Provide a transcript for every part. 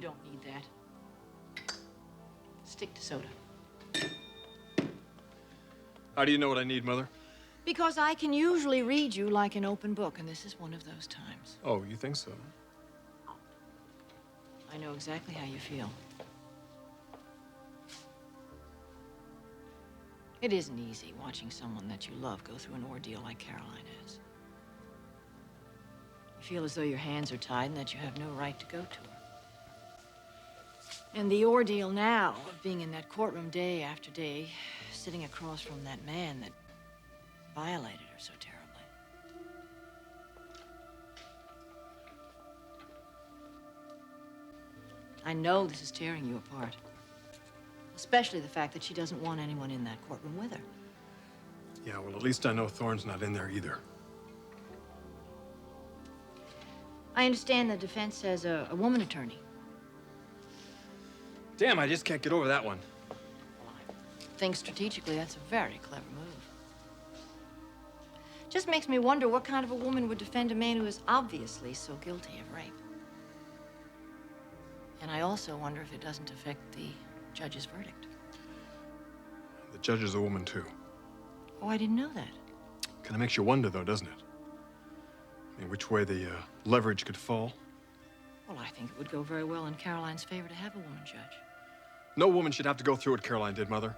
don't need that. Stick to soda. How do you know what I need, Mother? Because I can usually read you like an open book, and this is one of those times. Oh, you think so? I know exactly how you feel. It isn't easy watching someone that you love go through an ordeal like Caroline is. You feel as though your hands are tied and that you have no right to go to her. And the ordeal now of being in that courtroom day after day, sitting across from that man that violated her so terribly. I know this is tearing you apart. Especially the fact that she doesn't want anyone in that courtroom with her. Yeah, well, at least I know Thorne's not in there either. I understand the defense has a woman attorney. Damn, I just can't get over that one. Well, I think strategically that's a very clever move. Just makes me wonder what kind of a woman would defend a man who is obviously so guilty of rape. And I also wonder if it doesn't affect the judge's verdict. The judge is a woman, too. Oh, I didn't know that. Kind of makes you wonder, though, doesn't it? I mean, which way the leverage could fall. Well, I think it would go very well in Caroline's favor to have a woman judge. No woman should have to go through what Caroline did, Mother.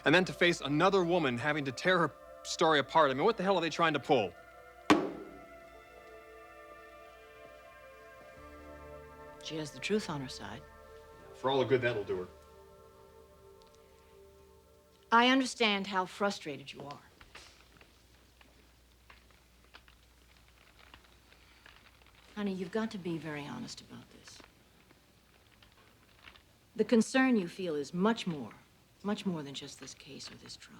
And then to face another woman having to tear her story apart. I mean, what the hell are they trying to pull? She has the truth on her side. For all the good that'll do her. I understand how frustrated you are. Honey, you've got to be very honest about this. The concern you feel is much more than just this case or this trial.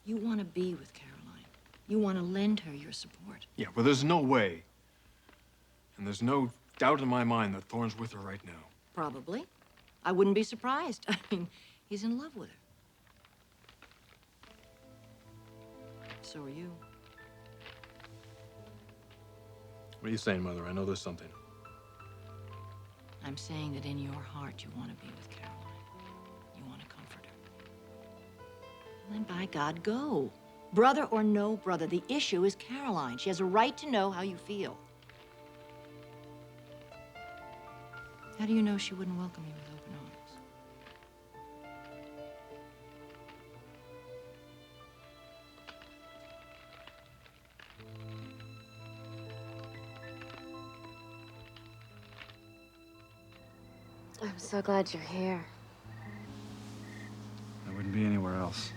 You want to be with Caroline. You want to lend her your support. Yeah, well, there's no way. And there's no doubt in my mind that Thorne's with her right now. Probably. I wouldn't be surprised. I mean, he's in love with her. So are you. What are you saying, Mother? I know there's something. I'm saying that in your heart you want to be with Caroline. You want to comfort her. Then by God, go. Brother or no brother, the issue is Caroline. She has a right to know how you feel. How do you know she wouldn't welcome you with open arms? I'm so glad you're here. I wouldn't be anywhere else.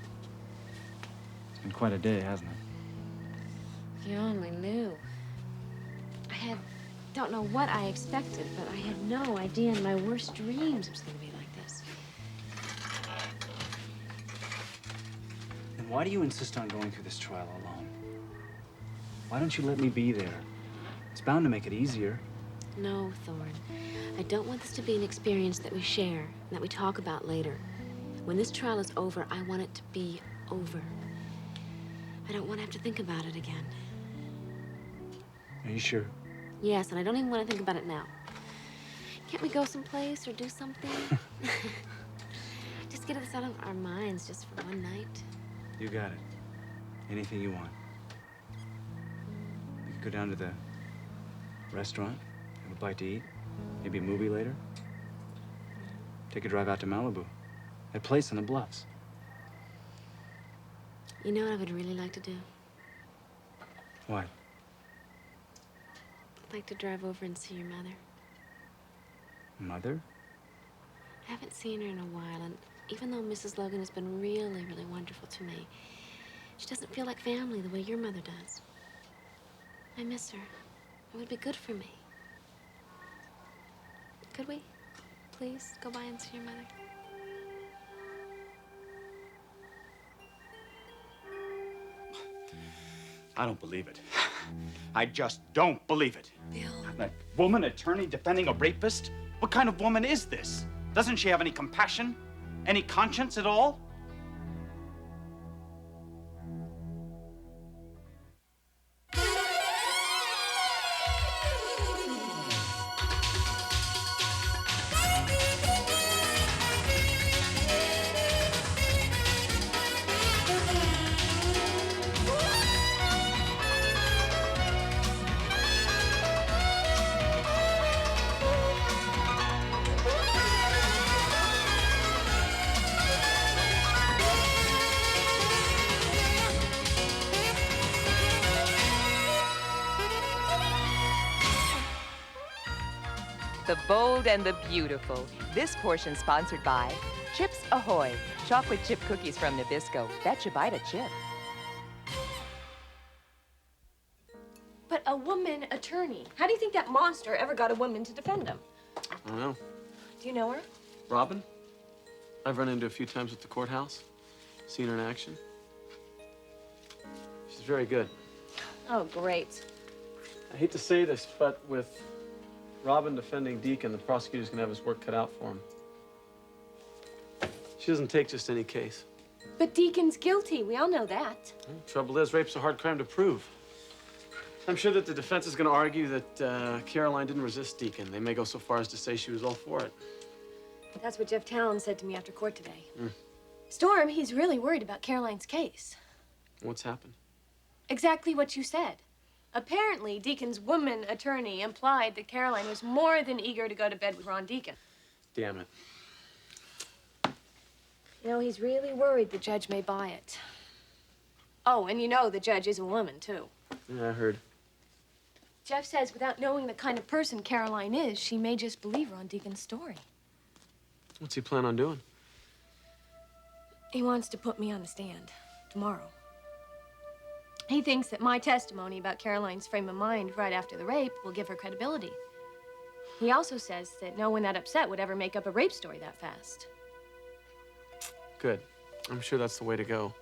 It's been quite a day, hasn't it? If you only knew. Don't know what I expected, but I had no idea in my worst dreams it was going to be like this. Then why do you insist on going through this trial alone? Why don't you let me be there? It's bound to make it easier. No, Thorne. I don't want this to be an experience that we share, and that we talk about later. When this trial is over, I want it to be over. I don't want to have to think about it again. Are you sure? Yes, and I don't even want to think about it now. Can't we go someplace or do something? Just get this out of our minds just for one night. You got it. Anything you want. We could go down to the restaurant, have a bite to eat, maybe a movie later. Take a drive out to Malibu. That place on the bluffs. You know what I would really like to do? What? I'd like to drive over and see your mother. Mother? I haven't seen her in a while, and even though Mrs. Logan has been really, really wonderful to me, she doesn't feel like family the way your mother does. I miss her. It would be good for me. Could we, please, go by and see your mother? I don't believe it. I just don't believe it. Bill. A woman attorney defending a rapist? What kind of woman is this? Doesn't she have any compassion? Any conscience at all? the bold and the beautiful. This portion sponsored by Chips Ahoy! Chocolate chip cookies from Nabisco. Bet you bite a chip. But a woman attorney. How do you think that monster ever got a woman to defend him? I don't know. Do you know her? Robin? I've run into a few times at the courthouse. Seen her in action. She's very good. Oh, great. I hate to say this, but with Robin defending Deacon, the prosecutor's gonna have his work cut out for him. She doesn't take just any case. But Deacon's guilty. We all know that. Well, trouble is, rape's a hard crime to prove. I'm sure that the defense is gonna argue that Caroline didn't resist Deacon. They may go so far as to say she was all for it. That's what Jeff Talon said to me after court today. Storm, he's really worried about Caroline's case. What's happened? Exactly what you said. Apparently, Deacon's woman attorney implied that Caroline was more than eager to go to bed with Ron Deacon. Damn it. You know, he's really worried the judge may buy it. Oh, and you know the judge is a woman, too. Yeah, I heard. Jeff says without knowing the kind of person Caroline is, she may just believe Ron Deacon's story. What's he plan on doing? He wants to put me on the stand tomorrow. He thinks that my testimony about Caroline's frame of mind right after the rape will give her credibility. He also says that no one that upset would ever make up a rape story that fast. Good. I'm sure that's the way to go.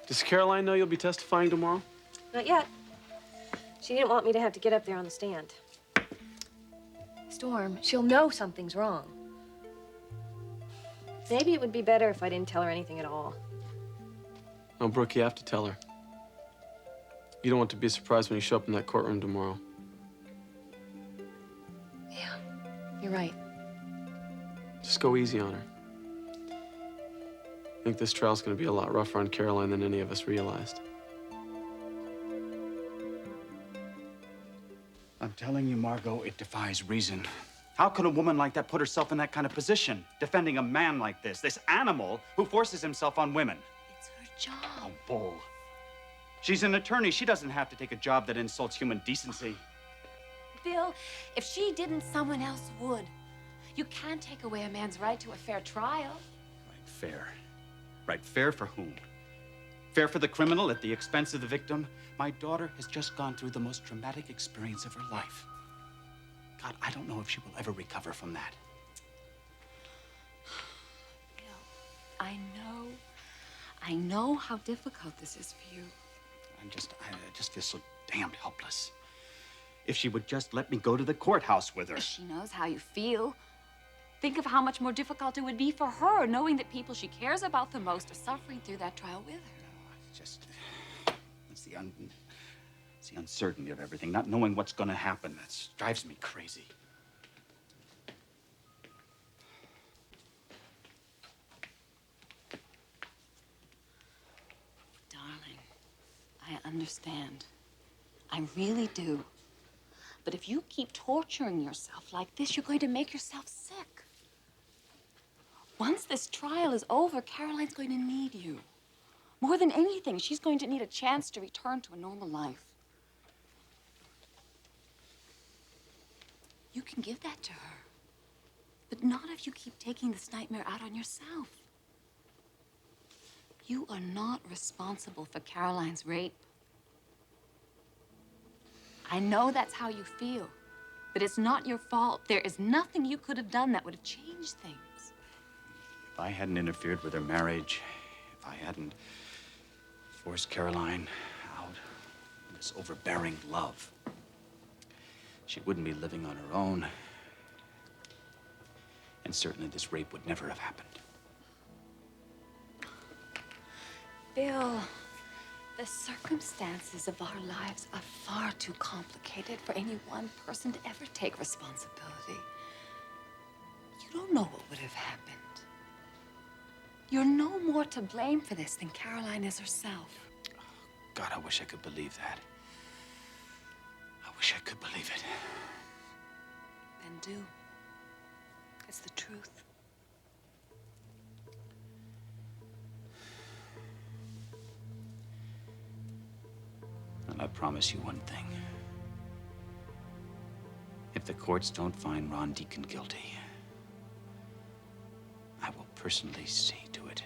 Does Caroline know you'll be testifying tomorrow? Not yet. She didn't want me to have to get up there on the stand. Storm, she'll know something's wrong. Maybe it would be better if I didn't tell her anything at all. No, Brooke, you have to tell her. You don't want to be surprised when you show up in that courtroom tomorrow. Yeah, you're right. Just go easy on her. I think this trial's gonna be a lot rougher on Caroline than any of us realized. I'm telling you, Margot, it defies reason. How could a woman like that put herself in that kind of position, defending a man like this animal who forces himself on women? It's her job. Oh, bull. She's an attorney. She doesn't have to take a job that insults human decency. Bill, if she didn't, someone else would. You can't take away a man's right to a fair trial. Right, fair. Right, fair for whom? Fair for the criminal at the expense of the victim? My daughter has just gone through the most traumatic experience of her life. God, I don't know if she will ever recover from that. Bill, I know how difficult this is for you. I just feel so damned helpless. If she would just let me go to the courthouse with her. She knows how you feel. Think of how much more difficult it would be for her, knowing that people she cares about the most are suffering through that trial with her. It's the uncertainty of everything, not knowing what's going to happen. That drives me crazy. Darling, I understand. I really do. But if you keep torturing yourself like this, you're going to make yourself sick. Once this trial is over, Caroline's going to need you. More than anything, she's going to need a chance to return to a normal life. You can give that to her. But not if you keep taking this nightmare out on yourself. You are not responsible for Caroline's rape. I know that's how you feel, but it's not your fault. There is nothing you could have done that would have changed things. If I hadn't interfered with her marriage, if I hadn't forced Caroline out of this overbearing love, she wouldn't be living on her own. And certainly this rape would never have happened. Bill, the circumstances of our lives are far too complicated for any one person to ever take responsibility. You don't know what would have happened. You're no more to blame for this than Caroline is herself. God, I wish I could believe that. I wish I could believe it. Then do. It's the truth. And I promise you one thing. If the courts don't find Ron Deacon guilty, I will personally see to it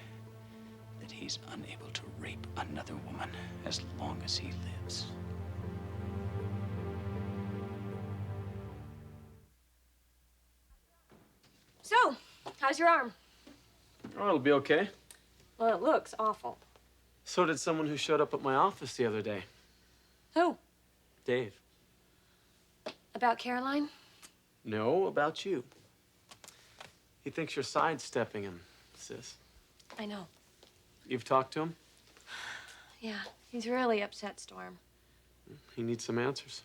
that he's unable to rape another woman as long as he lives. So, how's your arm? Oh, it'll be okay. Well, it looks awful. So did someone who showed up at my office the other day. Who? Dave. About Caroline? No, about you. He thinks you're sidestepping him, sis. I know. You've talked to him? Yeah, he's really upset, Storm. He needs some answers.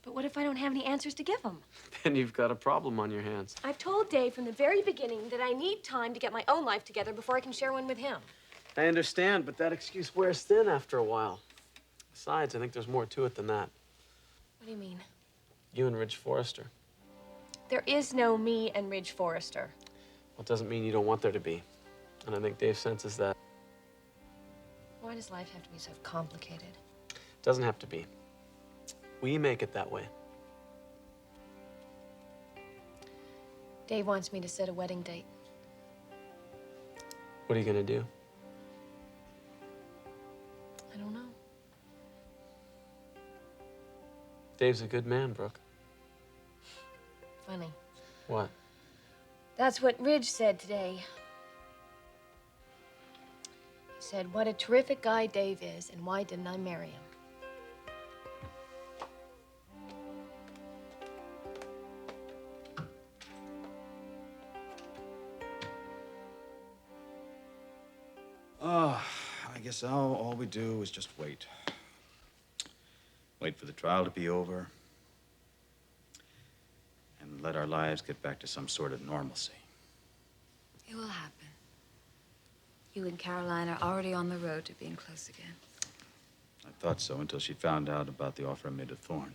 But what if I don't have any answers to give him? Then you've got a problem on your hands. I've told Dave from the very beginning that I need time to get my own life together before I can share one with him. I understand, but that excuse wears thin after a while. Besides, I think there's more to it than that. What do you mean? You and Ridge Forrester. There is no me and Ridge Forrester. Well, it doesn't mean you don't want there to be. And I think Dave senses that. Why does life have to be so complicated? It doesn't have to be. We make it that way. Dave wants me to set a wedding date. What are you gonna do? I don't know. Dave's a good man, Brooke. Funny. What? That's what Ridge said today. He said, what a terrific guy Dave is, and why didn't I marry him? I guess all we do is just wait. Wait for the trial to be over. And let our lives get back to some sort of normalcy. It will happen. You and Caroline are already on the road to being close again. I thought so until she found out about the offer I made to Thorne.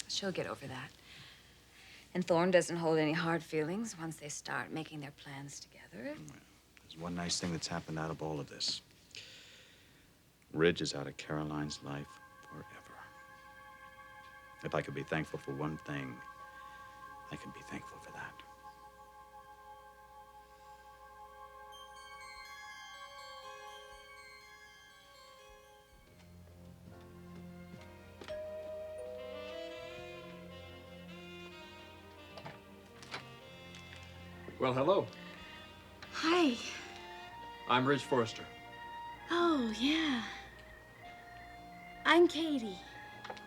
She'll get over that. And Thorne doesn't hold any hard feelings once they start making their plans together. There's one nice thing that's happened out of all of this. Ridge is out of Caroline's life forever. If I could be thankful for one thing, I can be thankful for that. Well, hello. Hi. I'm Ridge Forrester. Oh, yeah. I'm Katie.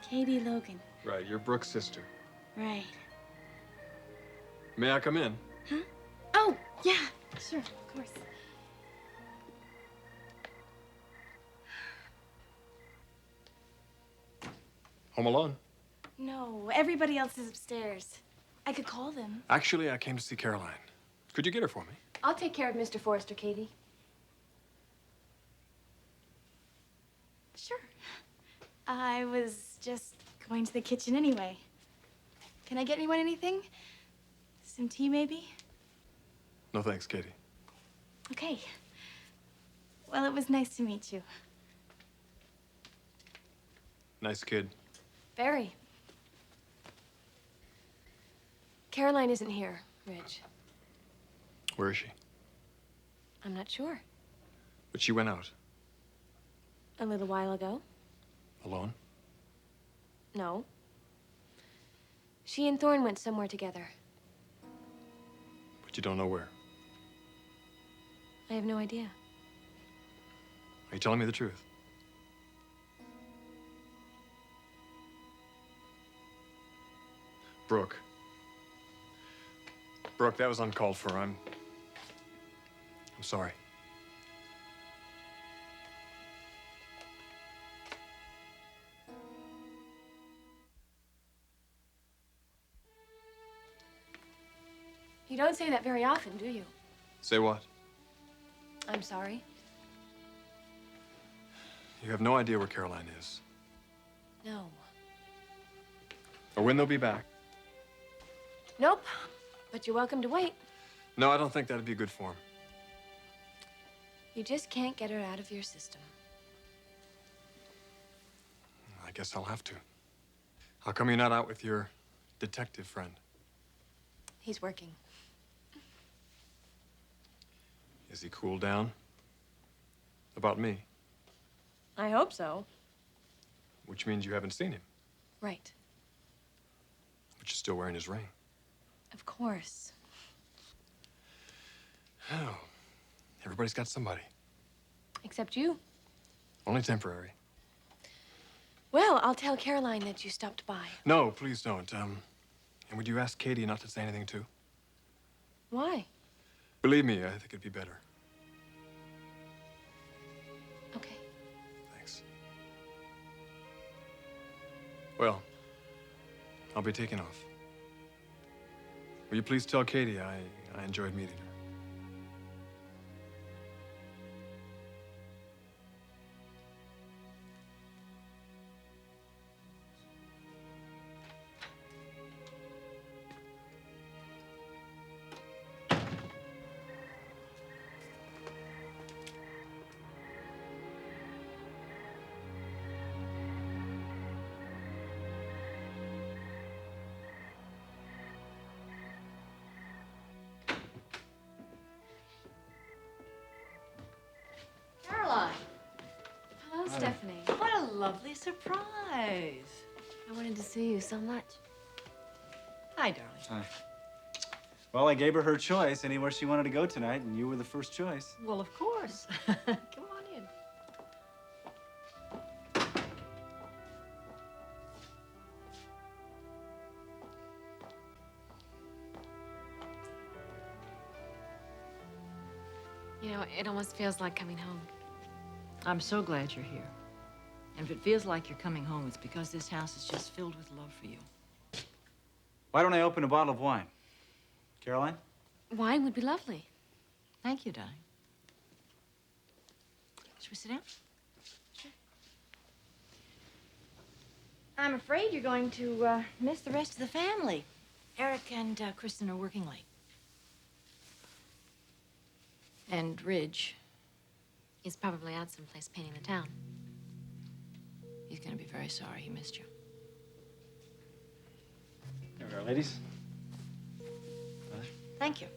Katie Logan. Right, you're Brooke's sister. Right. May I come in? Huh? Oh, yeah. Sure, of course. Home alone? No, everybody else is upstairs. I could call them. Actually, I came to see Caroline. Could you get her for me? I'll take care of Mr. Forrester, Katie. Sure. I was just going to the kitchen anyway. Can I get anyone anything? Some tea, maybe? No thanks, Katie. Okay. Well, it was nice to meet you. Nice kid. Very. Caroline isn't here, Ridge. Where is she? I'm not sure. But she went out. A little while ago? Alone? No. She and Thorne went somewhere together. But you don't know where. I have no idea. Are you telling me the truth? Brooke. Brooke, that was uncalled for. I'm sorry. You don't say that very often, do you? Say what? I'm sorry. You have no idea where Caroline is. No. Or when they'll be back. Nope. But you're welcome to wait. No, I don't think that'd be good form. You just can't get her out of your system. I I guess I'll have to. How come you're not out with your detective friend? He's working. Is he cooled down? About me? I hope so. Which means you haven't seen him. Right. But you're still wearing his ring. Of course. Oh, everybody's got somebody. Except you. Only temporary. Well, I'll tell Caroline that you stopped by. No, please don't. And would you ask Katie not to say anything, too? Why? Believe me, I think it'd be better. Okay. Thanks. Well, I'll be taking off. Will you please tell Katie I enjoyed meeting her? Caroline, Hello, Stephanie. what a lovely surprise. I wanted to see you so much. Hi, darling. Hi. Well, I gave her her choice, anywhere she wanted to go tonight, and you were the first choice. Well, of course. Come on in. You know, it almost feels like coming home. I'm so glad you're here. And if it feels like you're coming home, it's because this house is just filled with love for you. Why don't I open a bottle of wine? Caroline? Wine would be lovely. Thank you, darling. Should we sit down? Sure. I'm afraid you're going to miss the rest of the family. Eric and Kristen are working late. And Ridge, He's probably out someplace painting the town. he's going to be very sorry he missed you. There we are, ladies. Thank you.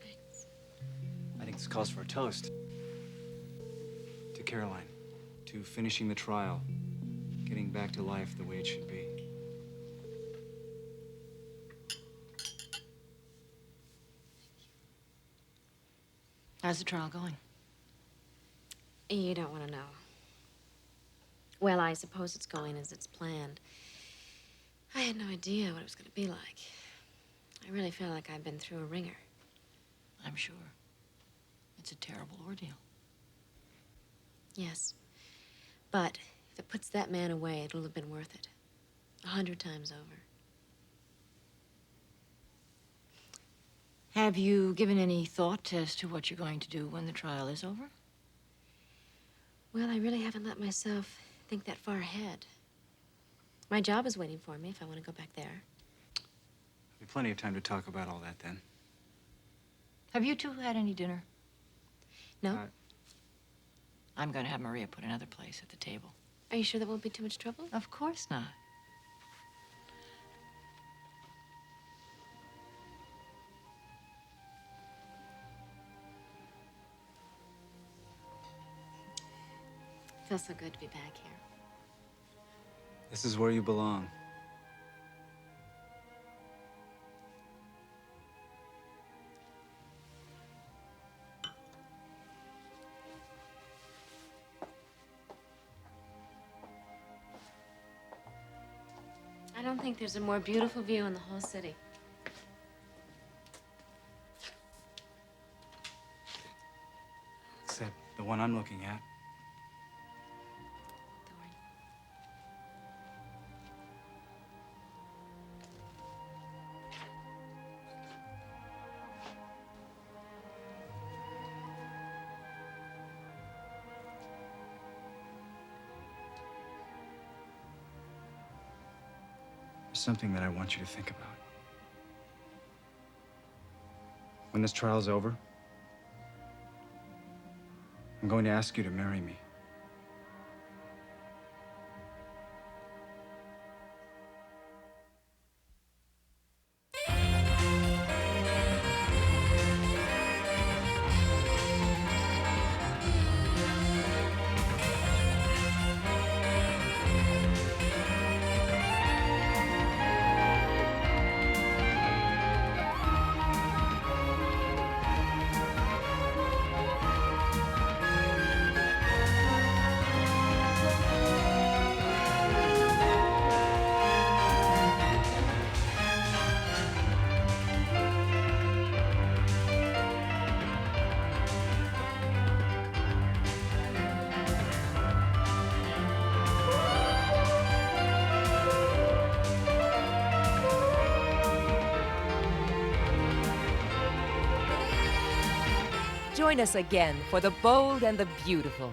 Thanks. I think this calls for a toast. To Caroline. To finishing the trial. Getting back to life the way it should be. How's the trial going? You don't want to know. Well, I suppose it's going as it's planned. I had no idea what it was going to be like. I really feel like I've been through a ringer. I'm sure. It's a terrible ordeal. Yes. But if it puts that man away, it'll have been worth it. 100 times over. Have you given any thought as to what you're going to do when the trial is over? Well, I really haven't let myself think that far ahead. My job is waiting for me if I want to go back there. There'll be plenty of time to talk about all that then. Have you two had any dinner? No? I'm going to have Maria put another place at the table. Are you sure that won't be too much trouble? Of course not. Feels so good to be back here. This is where you belong. I don't think there's a more beautiful view in the whole city. Except the one I'm looking at. Thorne. There's something that I want you to think about. When this trial's over, I'm going to ask you to marry me. Join us again for The Bold and the Beautiful,